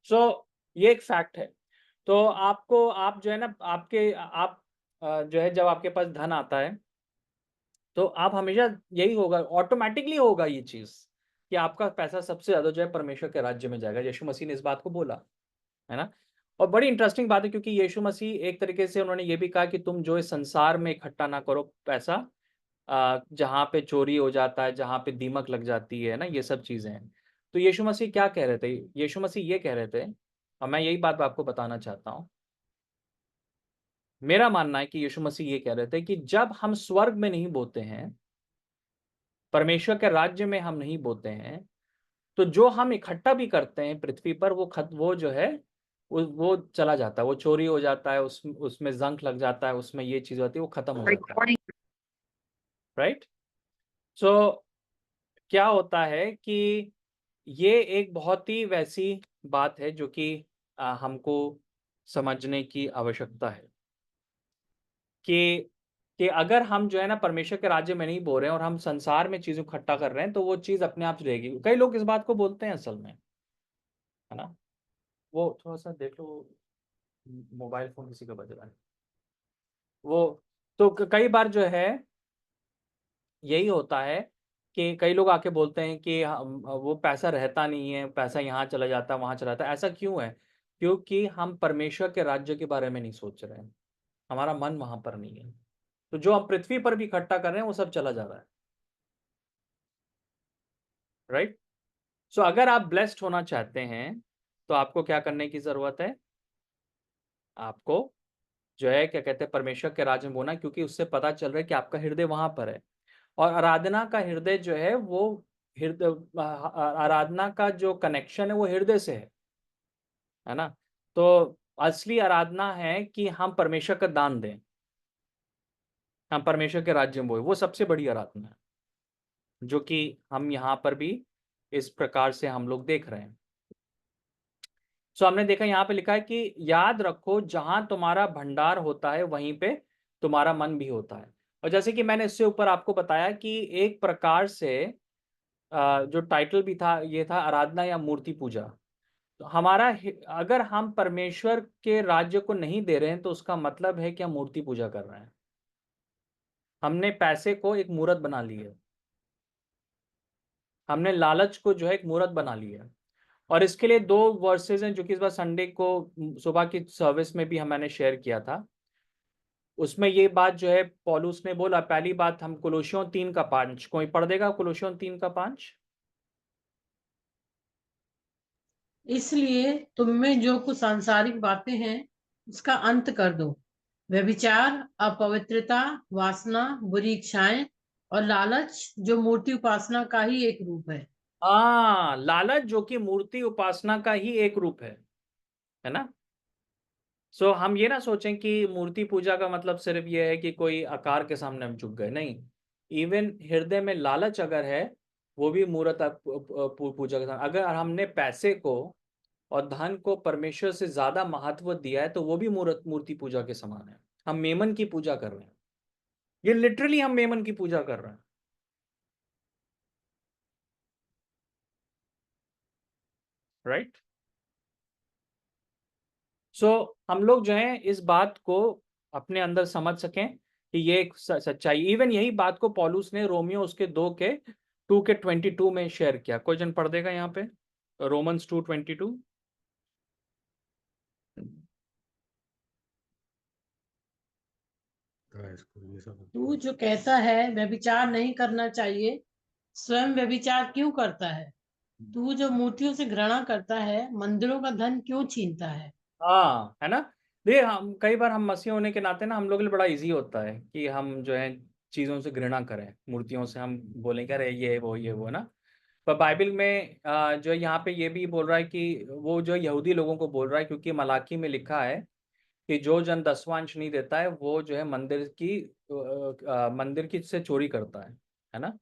सो ये एक फैक्ट है। तो आपको, आप जो है ना, आपके आप जो है जब आपके पास धन आता है तो आप हमेशा, यही होगा, ऑटोमेटिकली होगा ये चीज कि आपका पैसा सबसे ज्यादा जो है परमेश्वर के राज्य में जाएगा। यीशु मसीह ने इस बात को बोला है ना। और बड़ी इंटरेस्टिंग बात है क्योंकि यीशु मसीह एक तरीके से उन्होंने ये भी कहा कि तुम जो इस संसार में इकट्ठा ना करो पैसा, जहाँ पे चोरी हो जाता है, जहाँ पे दीमक लग जाती है ना, ये सब चीजें हैं। तो यीशु मसीह क्या कह रहे थे? यीशु मसीह ये कह रहे थे, और मैं यही बात आपको बताना चाहता हूँ। मेरा मानना है कि यीशु मसीह ये कह रहे थे कि जब हम स्वर्ग में नहीं बोते हैं, परमेश्वर के राज्य में हम नहीं बोते हैं, तो जो हम इकट्ठा भी करते हैं पृथ्वी पर, वो जो है वो चला जाता है, वो चोरी हो जाता है, उसमें जंक लग जाता है, उसमें ये चीज होती है, वो खत्म हो जाता है, राइट। सो क्या होता है कि ये एक बहुत ही वैसी बात है जो कि हमको समझने की आवश्यकता है कि अगर हम जो है ना परमेश्वर के राज्य में नहीं बोल रहे हैं और हम संसार में चीजें इकट्ठा कर रहे हैं, तो वो चीज अपने आप रहेगी। कई लोग इस बात को बोलते हैं असल में, है ना। वो थोड़ा सा देख लो, मोबाइल फोन किसी का बज रहा है। वो तो कई बार जो है यही होता है कि कई लोग आके बोलते हैं कि वो पैसा रहता नहीं है, पैसा यहाँ चला जाता है, वहां चला जाता है। ऐसा क्यों है? क्योंकि हम परमेश्वर के राज्य के बारे में नहीं सोच रहे हैं, हमारा मन वहां पर नहीं है। तो जो हम पृथ्वी पर भी इकट्ठा कर रहे हैं वो सब चला जा रहा है, राइट। सो अगर आप ब्लेस्ड होना चाहते हैं तो आपको क्या करने की जरूरत है? आपको जो है क्या कहते हैं, परमेश्वर के राज्य में बोलना, क्योंकि उससे पता चल रहा है कि आपका हृदय वहां पर है। और आराधना का हृदय जो है वो हृदय, आराधना का जो कनेक्शन है वो हृदय से है ना। तो असली आराधना है कि हम परमेश्वर का दान दें, हम परमेश्वर के राज्य में बोले, वो सबसे बड़ी आराधना है, जो कि हम यहाँ पर भी इस प्रकार से हम लोग देख रहे हैं। सो हमने देखा यहाँ पे लिखा है कि याद रखो जहां तुम्हारा भंडार होता है वहीं पे तुम्हारा मन भी होता है। और जैसे कि मैंने इससे ऊपर आपको बताया कि एक प्रकार से जो टाइटल भी था ये था आराधना या मूर्ति पूजा। तो अगर हम परमेश्वर के राज्य को नहीं दे रहे हैं तो उसका मतलब है कि हम मूर्ति पूजा कर रहे हैं। हमने पैसे को एक मूर्त बना ली है, हमने लालच को जो है एक मूर्त बना लिया है। और इसके लिए दो वर्सेस हैं जो कि इस बार संडे को सुबह की सर्विस में भी मैंने शेयर किया था। उसमें ये बात जो है पौलुस ने बोला, पहली बात हम कुलोसियों 3:5, कोई पढ़ देगा कुलोसियों 3:5? इसलिए तुम में जो कुछ सांसारिक बातें हैं उसका अंत कर दो। व्यभिचार, अपवित्रता, वासना, बुरी इच्छाएं और लालच जो मूर्ति उपासना का ही एक रूप है। हाँ, लालच जो कि मूर्ति उपासना का ही एक रूप है ना। सो हम ये ना सोचें कि मूर्ति पूजा का मतलब सिर्फ ये है कि कोई आकार के सामने हम झुक गए, नहीं। इवन हृदय में लालच अगर है वो भी मूर्त पूजा के सामने। अगर हमने पैसे को और धन को परमेश्वर से ज्यादा महत्व दिया है तो वो भी मूर्ति पूजा के समान है। हम मेमन की पूजा कर रहे हैं, ये लिटरली हम मेमन की पूजा कर रहे हैं, राइट। सो हम लोग जो है इस बात को अपने अंदर समझ सकें कि ये एक सच्चाई। इवन यही बात को पौलुस ने रोमियो उसके 2:22 में शेयर किया। कोई जन पढ़ देगा यहाँ पे रोमन्स 2:22? तू जो कहता है व्यभिचार नहीं करना चाहिए, स्वयं व्यभिचार क्यों करता है? तू जो मूर्तियों से घृणा करता है, मंदिरों का धन क्यों छीनता है? हाँ, है ना। देखिए, हम कई बार हम मसीह होने के नाते ना हम लोग के लिए बड़ा इजी होता है कि हम जो है चीजों से घृणा करें, मूर्तियों से हम बोलें कि अरे ये वो ना। पर बाइबल में जो यहाँ पे ये भी बोल रहा है कि वो जो यहूदी लोगों को बोल रहा है, क्योंकि मलाकी में लिखा है कि जो जन दसवांश नहीं देता है वो जो है मंदिर की से चोरी करता है ना,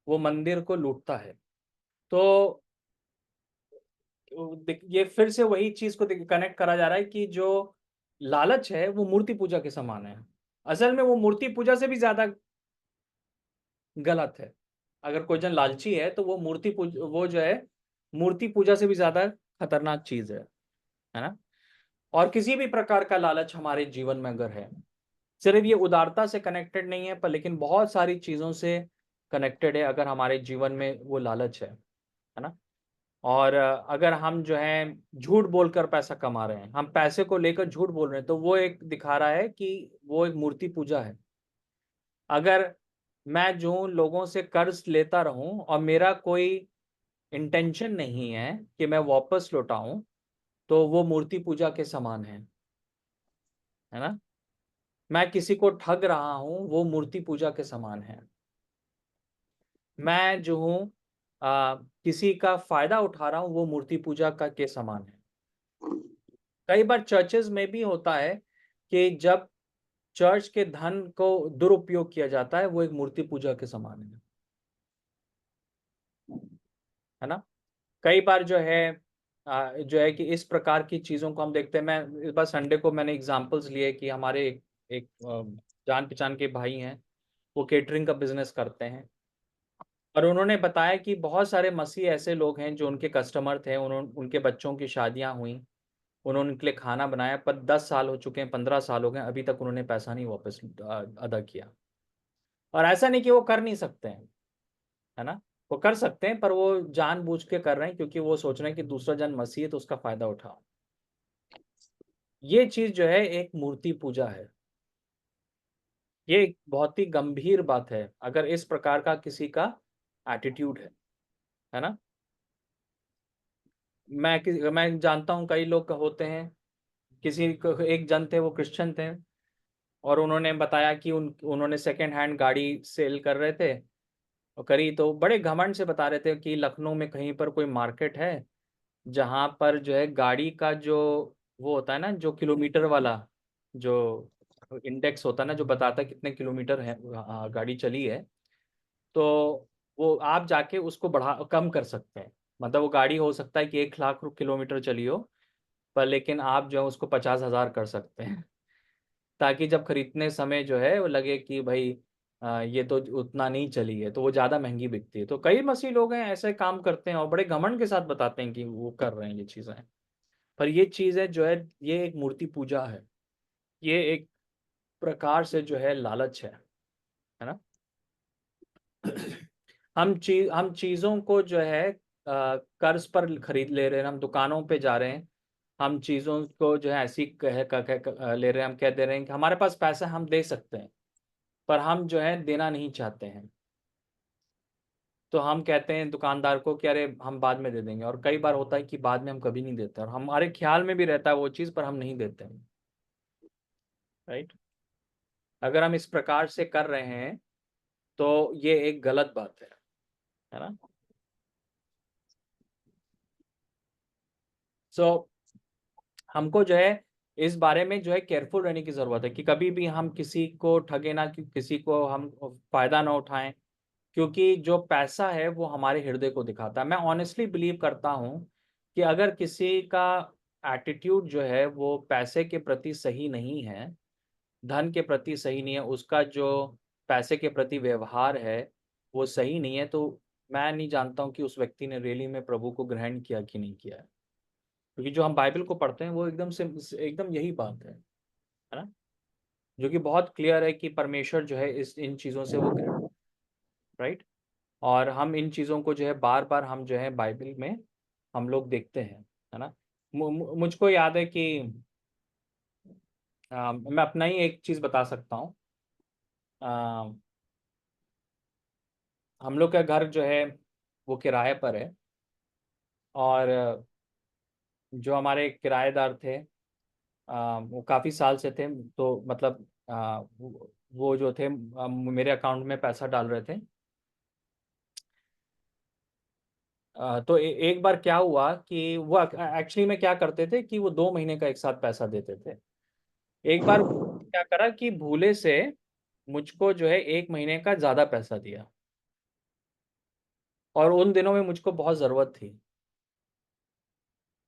वो मंदिर को लूटता है। तो ये फिर से वही चीज को कनेक्ट करा जा रहा है कि जो लालच है वो मूर्ति पूजा के समान है। असल में वो मूर्ति पूजा से भी ज्यादा गलत है। अगर कोई जन लालची है तो वो जो है मूर्ति पूजा से भी ज्यादा खतरनाक चीज है ना। और किसी भी प्रकार का लालच हमारे जीवन में अगर है, सिर्फ ये उदारता से कनेक्टेड नहीं है पर लेकिन बहुत सारी चीजों से कनेक्टेड है, अगर हमारे जीवन में वो लालच है ना। और अगर हम जो है झूठ बोलकर पैसा कमा रहे हैं, हम पैसे को लेकर झूठ बोल रहे हैं, तो वो एक दिखा रहा है कि वो एक मूर्ति पूजा है। अगर मैं जो लोगों से कर्ज लेता रहूं और मेरा कोई इंटेंशन नहीं है कि मैं वापस लौटाऊं, तो वो मूर्ति पूजा के समान है ना। मैं किसी को ठग रहा हूं, वो मूर्ति पूजा के समान है। मैं जो हूं किसी का फायदा उठा रहा हूं, वो मूर्ति पूजा का के समान है। कई बार चर्चेज में भी होता है कि जब चर्च के धन को दुरुपयोग किया जाता है, वो एक मूर्ति पूजा के समान है ना। कई बार जो है कि इस प्रकार की चीजों को हम देखते हैं। मैं इस बार संडे को मैंने एग्जांपल्स लिए कि हमारे एक जान पहचान के भाई हैं, वो केटरिंग का बिजनेस करते हैं, और उन्होंने बताया कि बहुत सारे मसीह ऐसे लोग हैं जो उनके कस्टमर थे, उनके बच्चों की शादियां हुई, उन्होंने उनके लिए खाना बनाया, पर 10 साल हो चुके हैं, 15 साल हो गए, अभी तक उन्होंने पैसा नहीं वापस अदा किया। और ऐसा नहीं कि वो कर नहीं सकते हैं, है ना, वो कर सकते हैं, पर वो जानबूझ के कर रहे हैं क्योंकि वो सोच रहे हैं कि दूसरा जन मसीह है तो उसका फायदा उठाओ। ये चीज जो है एक मूर्ति पूजा है। ये एक बहुत ही गंभीर बात है अगर इस प्रकार का किसी का एटीट्यूड है ना। मैं जानता हूं कई लोग होते हैं, एक जन थे, वो क्रिश्चियन थे, और उन्होंने बताया कि उन्होंने सेकेंड हैंड गाड़ी सेल कर रहे थे, और करी तो बड़े घमंड से बता रहे थे कि लखनऊ में कहीं पर कोई मार्केट है जहाँ पर जो है गाड़ी का जो वो होता है ना, जो किलोमीटर वाला जो इंडेक्स होता है ना, जो बताता है कितने किलोमीटर है गाड़ी चली है, तो वो आप जाके उसको बढ़ा कम कर सकते हैं। मतलब वो गाड़ी हो सकता है कि 1 लाख किलोमीटर चली हो, पर लेकिन आप जो है उसको 50,000 कर सकते हैं ताकि जब खरीदने समय जो है वो लगे कि भाई ये तो उतना नहीं चली है, तो वो ज़्यादा महंगी बिकती है। तो कई मसीह लोग हैं ऐसे काम करते हैं और बड़े घमंड के साथ बताते हैं कि वो कर रहे हैं ये चीज़ें। पर ये चीज़ है जो है, ये एक मूर्ति पूजा है, ये एक प्रकार से जो है लालच है ना। हम चीज़ों को जो है कर्ज पर खरीद ले रहे हैं, हम दुकानों पे जा रहे हैं, हम चीज़ों को जो है ऐसी ले रहे हैं, हम कह दे रहे हैं कि हमारे पास पैसा है, हम दे सकते हैं, पर हम जो है देना नहीं चाहते हैं। तो हम कहते हैं दुकानदार को कि अरे हम बाद में दे देंगे, और कई बार होता है कि बाद में हम कभी नहीं देते, और हमारे ख्याल में भी रहता है वो चीज़, पर हम नहीं देते हैं। राइट। अगर हम इस प्रकार से कर रहे हैं तो ये एक गलत बात है ना। सो हमको जो है इस बारे में जो है केयरफुल रहने की जरूरत है कि कभी भी हम किसी को ठगे ना, कि किसी को हम फायदा ना उठाएं, क्योंकि जो पैसा है वो हमारे हृदय को दिखाता है। मैं ऑनेस्टली बिलीव करता हूं कि अगर किसी का एटीट्यूड जो है वो पैसे के प्रति सही नहीं है, धन के प्रति सही नहीं है, उसका जो पैसे के प्रति व्यवहार है वो सही नहीं है, तो मैं नहीं जानता हूं कि उस व्यक्ति ने रियली में प्रभु को ग्रहण किया कि नहीं किया है। क्योंकि जो हम बाइबल को पढ़ते हैं वो एकदम यही बात है ना, जो कि बहुत क्लियर है कि परमेश्वर जो है इस इन चीज़ों से वो घृणित, राइट। और हम इन चीज़ों को जो है बार बार हम जो है बाइबल में हम लोग देखते हैं, है ना। मुझको याद है कि मैं अपना ही एक चीज़ बता सकता हूँ। हम लोग का घर जो है वो किराए पर है, और जो हमारे किराएदार थे वो काफ़ी साल से थे, तो मतलब वो जो थे मेरे अकाउंट में पैसा डाल रहे थे। तो एक बार क्या हुआ कि वो एक्चुअली में क्या करते थे कि वो 2 महीने का एक साथ पैसा देते थे। एक बार क्या करा कि भूले से मुझको जो है 1 महीने का ज़्यादा पैसा दिया, और उन दिनों में मुझको बहुत ज़रूरत थी।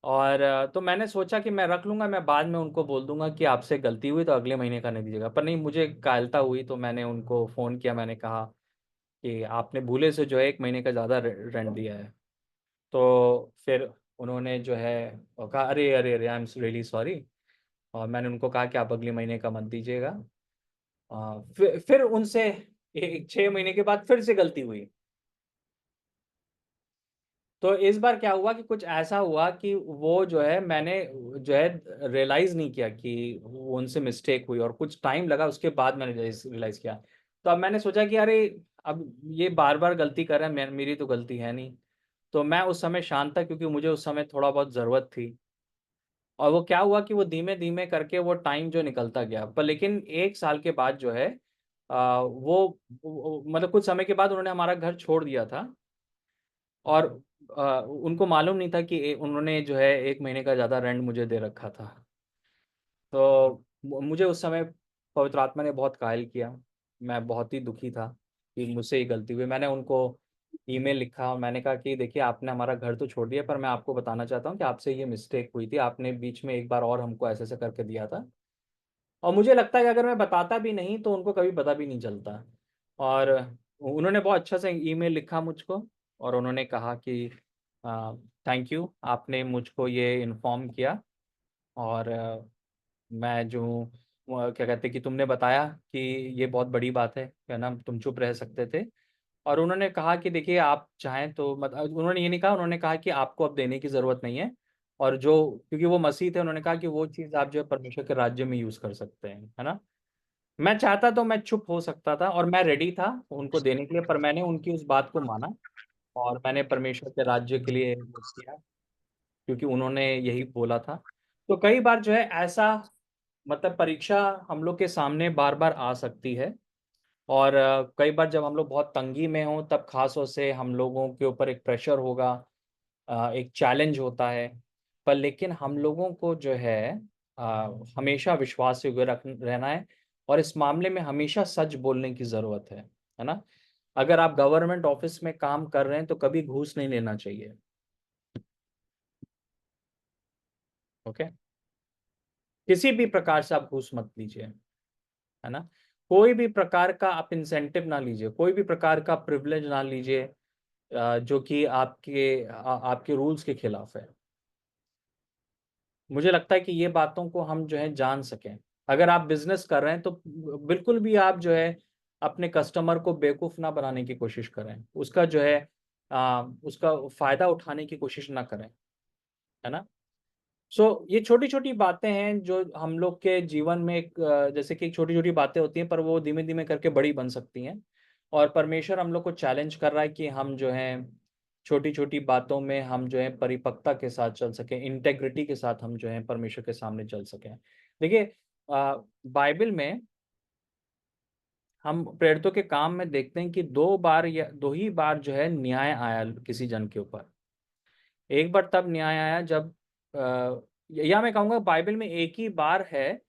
और तो मैंने सोचा कि मैं रख लूँगा, मैं बाद में उनको बोल दूँगा कि आपसे गलती हुई तो अगले महीने का नहीं दीजिएगा। पर नहीं, मुझे कायरता हुई तो मैंने उनको फ़ोन किया, मैंने कहा कि आपने भूले से जो है 1 महीने का ज़्यादा रेंट दिया है। तो फिर उन्होंने जो है कहा, अरे, अरे, अरे! I am really sorry. और मैंने उनको कहा कि आप अगले महीने का मत दीजिएगा। फिर उनसे 6 महीने के बाद फिर से गलती हुई। तो इस बार क्या हुआ कि कुछ ऐसा हुआ कि वो जो है मैंने जो है रियलाइज़ नहीं किया कि वो उनसे मिस्टेक हुई, और कुछ टाइम लगा, उसके बाद मैंने रियलाइज़ किया। तो अब मैंने सोचा कि अरे, अब ये बार-बार गलती कर रहा है, मेरी तो गलती है नहीं। तो मैं उस समय शांत था, क्योंकि मुझे उस समय थोड़ा बहुत ज़रूरत थी। और वो क्या हुआ कि वो धीमे-धीमे करके वो टाइम जो निकलता गया। पर लेकिन 1 साल के बाद जो है वो मतलब कुछ समय के बाद उन्होंने हमारा घर छोड़ दिया था, और उनको मालूम नहीं था कि उन्होंने जो है 1 महीने का ज़्यादा रेंट मुझे दे रखा था। तो मुझे उस समय पवित्र आत्मा ने बहुत कायल किया। मैं बहुत ही दुखी था कि मुझसे ये गलती हुई। मैंने उनको ईमेल लिखा और मैंने कहा कि देखिए, आपने हमारा घर तो छोड़ दिया, पर मैं आपको बताना चाहता हूँ कि आपसे ये मिस्टेक हुई थी। आपने बीच में एक बार और हमको ऐसे-ऐसे करके दिया था। और मुझे लगता है कि अगर मैं बताता भी नहीं तो उनको कभी पता भी नहीं चलता। और उन्होंने बहुत अच्छा सा ईमेल लिखा मुझको, और उन्होंने कहा कि थैंक यू, आपने मुझको ये इन्फॉर्म किया। और मैं जो क्या कहते हैं कि तुमने बताया कि ये बहुत बड़ी बात है ना? तुम चुप रह सकते थे। और उन्होंने कहा कि देखिए, आप चाहें तो उन्होंने ये नहीं कहा, उन्होंने कहा कि आपको अब देने की ज़रूरत नहीं है। और जो, क्योंकि वो मसीह थे, उन्होंने कहा कि वो चीज़ आप जो है परमेश्वर के राज्य में यूज़ कर सकते हैं, है ना? मैं चाहता तो मैं चुप हो सकता था, और मैं रेडी था उनको देने के लिए, पर मैंने उनकी उस बात को माना, और मैंने परमेश्वर के राज्य के लिए वो किया, क्योंकि उन्होंने यही बोला था। तो कई बार जो है ऐसा, मतलब परीक्षा हम लोग के सामने बार-बार आ सकती है। और कई बार जब हम लोग बहुत तंगी में हों, तब ख़ास से हम लोगों के ऊपर एक प्रेशर होगा, एक चैलेंज होता है। पर लेकिन हम लोगों को जो है अ, हमेशा विश्वास योग्य रहना है, और इस मामले में हमेशा सच बोलने की ज़रूरत है ना? अगर आप गवर्नमेंट ऑफ़िस में काम कर रहे हैं, तो कभी घूस नहीं लेना चाहिए, ओके? किसी भी प्रकार से आप घूस मत लीजिए, है ना? कोई भी प्रकार का आप इंसेंटिव ना लीजिए, कोई भी प्रकार का प्रिविलेज ना लीजिए जो कि आपके रूल्स के खिलाफ है। मुझे लगता है कि ये बातों को हम जो है जान सकें। अगर आप बिज़नेस कर रहे हैं, तो बिल्कुल भी आप जो है अपने कस्टमर को बेवकूफ़ ना बनाने की कोशिश करें। उसका जो है उसका फ़ायदा उठाने की कोशिश ना करें, है ना? सो ये छोटी-छोटी बातें हैं जो हम लोग के जीवन में एक जैसे कि छोटी-छोटी बातें होती हैं, पर वो धीमे-धीमे करके बड़ी बन सकती हैं। और परमेश्वर हम लोग को चैलेंज कर रहा है कि हम जो हैं छोटी-छोटी बातों में हम जो है परिपक्वता के साथ चल सकें, इंटेग्रिटी के साथ हम जो है परमेश्वर के सामने चल सकें। देखिए, बाइबल में हम प्रेरितों के काम में देखते हैं कि 2 बार या 2 ही बार जो है न्याय आया किसी जन के ऊपर। एक बार तब न्याय आया जब या मैं कहूँगा बाइबल में एक ही बार है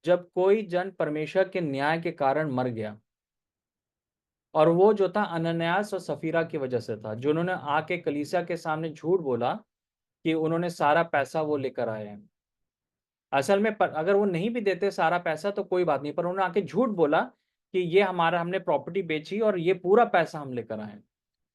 जब कोई जन परमेश्वर के न्याय के कारण मर गया, और वो जो था अनन्यास और सफीरा की वजह से था, जो उन्होंने आके कलीसिया के सामने झूठ बोला कि उन्होंने सारा पैसा वो लेकर आए हैं। असल में अगर वो नहीं भी देते सारा पैसा तो कोई बात नहीं, पर उन्होंने आके झूठ बोला कि ये हमारा, हमने प्रॉपर्टी बेची और ये पूरा पैसा हम लेकर आए हैं।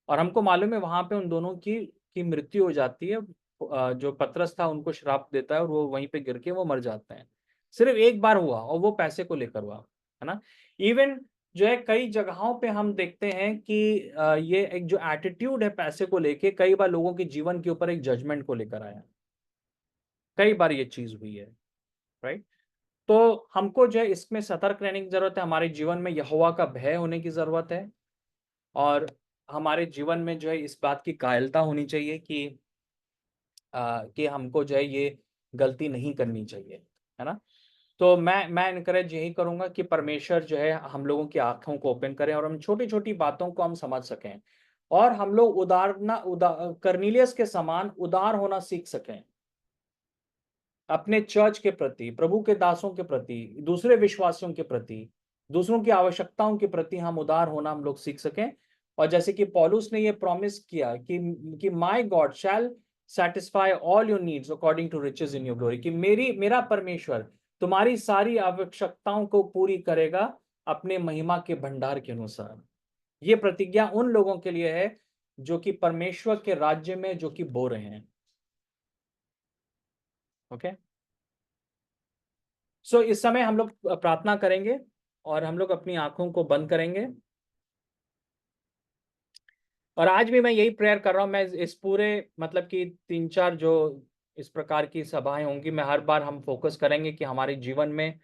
और हमको मालूम है वहाँ पे उन दोनों की मृत्यु हो जाती है। जो पतरस था उनको श्राप देता है, और वो वहीं पे गिर के वो मर जाते हैं। सिर्फ़ एक बार हुआ, और वो पैसे को लेकर हुआ, है ना? इवन जो है कई जगहों पे हम देखते हैं कि ये एक जो एटीट्यूड है पैसे को लेके, कई बार लोगों के जीवन के ऊपर एक जजमेंट को लेकर आया। कई बार ये चीज़ हुई है, राइट? तो हमको जो है इसमें सतर्क रहने की ज़रूरत है, हमारे जीवन में यहोवा का भय होने की ज़रूरत है, और हमारे जीवन में जो है इस बात की कायरता होनी चाहिए कि हमको जो है ये गलती नहीं करनी चाहिए, है ना? तो मैं एनकरेज यही करूँगा कि परमेश्वर जो है हम लोगों की आँखों को ओपन करें, और हम छोटी-छोटी बातों को हम समझ सकें, और हम लोग कर्नेलियस के समान उदार होना सीख सकें। अपने चर्च के प्रति, प्रभु के दासों के प्रति, दूसरे विश्वासियों के प्रति, दूसरों की आवश्यकताओं के प्रति हम उदार होना हम लोग सीख सकें। और जैसे कि पौलुस ने ये प्रॉमिस किया कि my God shall satisfy all your needs according to riches in your glory, कि मेरा परमेश्वर तुम्हारी सारी आवश्यकताओं को पूरी करेगा अपने महिमा के भंडार के अनुसार। ये प्रतिज्ञा उन लोगों के लिए है जो कि परमेश्वर के राज्य में जो कि बो रहे हैं। ओके, सो इस समय हम लोग प्रार्थना करेंगे और हम लोग अपनी आंखों को बंद करेंगे। और आज भी मैं यही प्रेयर कर रहा हूं, मैं इस पूरे मतलब कि 3-4 जो इस प्रकार की सभाएं होंगी, मैं हर बार हम फोकस करेंगे कि हमारे जीवन में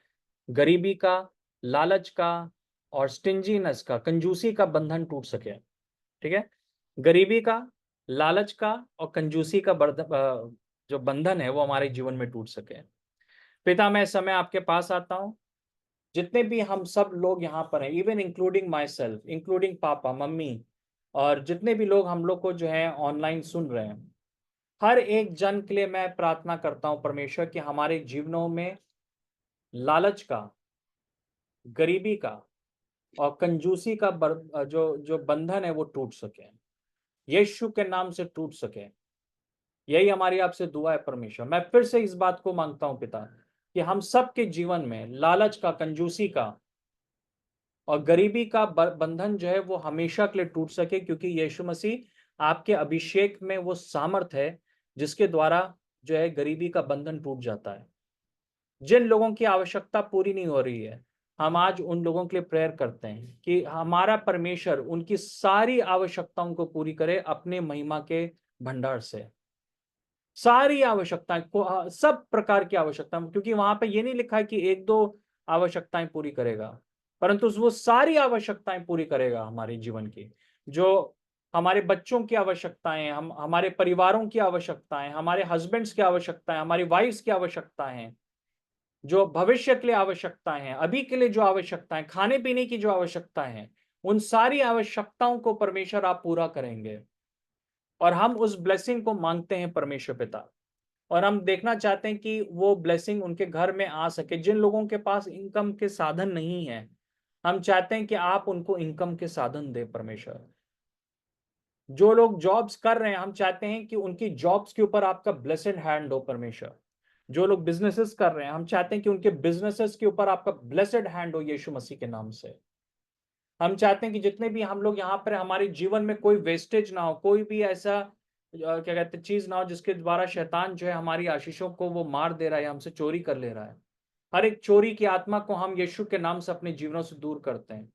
गरीबी का, लालच का और स्टिंजीनेस का, कंजूसी का बंधन टूट सके। ठीक है, गरीबी का, लालच का और कंजूसी का जो बंधन है वो हमारे जीवन में टूट सके। पिता, मैं इस समय आपके पास आता हूं, जितने भी हम सब लोग यहाँ पर हैं, even including my self, including papa mummy, और जितने भी लोग हम लोग को जो है ऑनलाइन सुन रहे हैं, हर एक जन के लिए मैं प्रार्थना करता हूं परमेश्वर कि हमारे जीवनों में लालच का, गरीबी का और कंजूसी का जो जो बंधन है वो टूट सके, यीशु के नाम से टूट सके। यही हमारी आपसे दुआ है परमेश्वर। मैं फिर से इस बात को मांगता हूं पिता कि हम सबके जीवन में लालच का, कंजूसी का और गरीबी का बंधन जो है वो हमेशा के लिए टूट सके, क्योंकि यीशु मसीह आपके अभिषेक में वो सामर्थ है जिसके द्वारा जो है गरीबी का बंधन टूट जाता है। जिन लोगों की आवश्यकता पूरी नहीं हो रही है, हम आज उन लोगों के लिए प्रेयर करते हैं कि हमारा परमेश्वर उनकी सारी आवश्यकताओं को पूरी करे अपने महिमा के भंडार से। सारी आवश्यकताएं सब प्रकार की आवश्यकता, क्योंकि वहां पे ये नहीं लिखा है कि 1-2 आवश्यकताएं पूरी करेगा, परंतु वो सारी आवश्यकताएं पूरी करेगा हमारे जीवन की। जो हमारे बच्चों की आवश्यकताएं, हमारे परिवारों की आवश्यकताएं, हमारे हस्बैंड्स की आवश्यकताएं, हमारी वाइफ्स की आवश्यकताएं हैं, जो भविष्य के लिए आवश्यकताएं हैं, अभी के लिए जो आवश्यकताएं, खाने पीने की जो आवश्यकताएं हैं, उन सारी आवश्यकताओं को परमेश्वर आप पूरा करेंगे। और हम उस ब्लेसिंग को मांगते हैं परमेश्वर पिता, और हम देखना चाहते हैं कि वो ब्लेसिंग उनके घर में आ सके। जिन लोगों के पास इनकम के साधन नहीं है, हम चाहते हैं कि आप उनको इनकम के साधन दे परमेश्वर। जो लोग जॉब्स कर रहे हैं, हम चाहते हैं कि उनकी जॉब्स के ऊपर आपका ब्लेसेड हैंड हो परमेश्वर। जो लोग बिजनेसेस कर रहे हैं, हम चाहते हैं कि उनके बिजनेसेस के ऊपर आपका ब्लेसेड हैंड हो यीशु मसीह के नाम से। हम चाहते हैं कि जितने भी हम लोग यहाँ पर, हमारे जीवन में कोई वेस्टेज ना हो, कोई भी ऐसा क्या कहते हैं चीज ना हो जिसके द्वारा शैतान जो है हमारी आशीषों को वो मार दे रहा है, हमसे चोरी कर ले रहा है। हर एक चोरी की आत्मा को हम यीशु के नाम से अपने जीवनों से दूर करते हैं।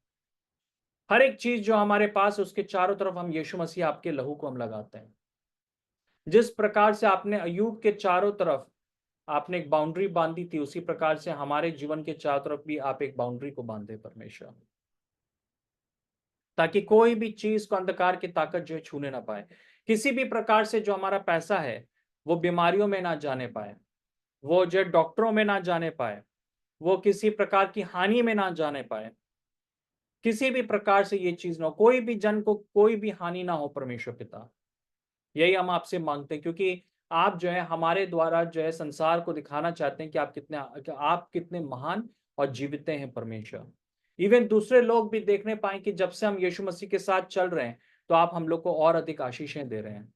हर एक चीज जो हमारे पास है उसके चारों तरफ हम यीशु मसीह आपके लहू को हम लगाते हैं। जिस प्रकार से आपने अय्यूब के चारों तरफ आपने एक बाउंड्री बांधी थी, उसी प्रकार से हमारे जीवन के चारों तरफ भी आप एक बाउंड्री को बांधे परमेश्वर, ताकि कोई भी चीज को अंधकार की ताकत जो है छूने ना पाए। किसी भी प्रकार से जो हमारा पैसा है वो बीमारियों में ना जाने पाए, वो जो डॉक्टरों में ना जाने पाए, वो किसी प्रकार की हानि में ना जाने पाए। किसी भी प्रकार से ये चीज ना हो, कोई भी जन को कोई भी हानि ना हो परमेश्वर पिता। यही हम आपसे मांगते हैं, क्योंकि आप जो है हमारे द्वारा जो है संसार को दिखाना चाहते हैं कि आप कितने महान और जीवित हैं परमेश्वर। इवन दूसरे लोग भी देखने पाए कि जब से हम यीशु मसीह के साथ चल रहे हैं तो आप हम लोग को और अधिक आशीषें दे रहे हैं।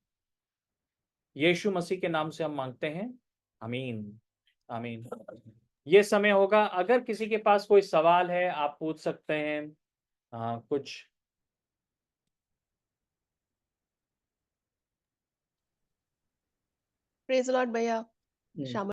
यीशु मसीह के नाम से हम मांगते हैं, आमीन, आमीन। ये समय होगा, अगर किसी के पास कोई सवाल है आप पूछ सकते हैं। कुछ प्रेज लॉर्ड भैया। हम्म। शाम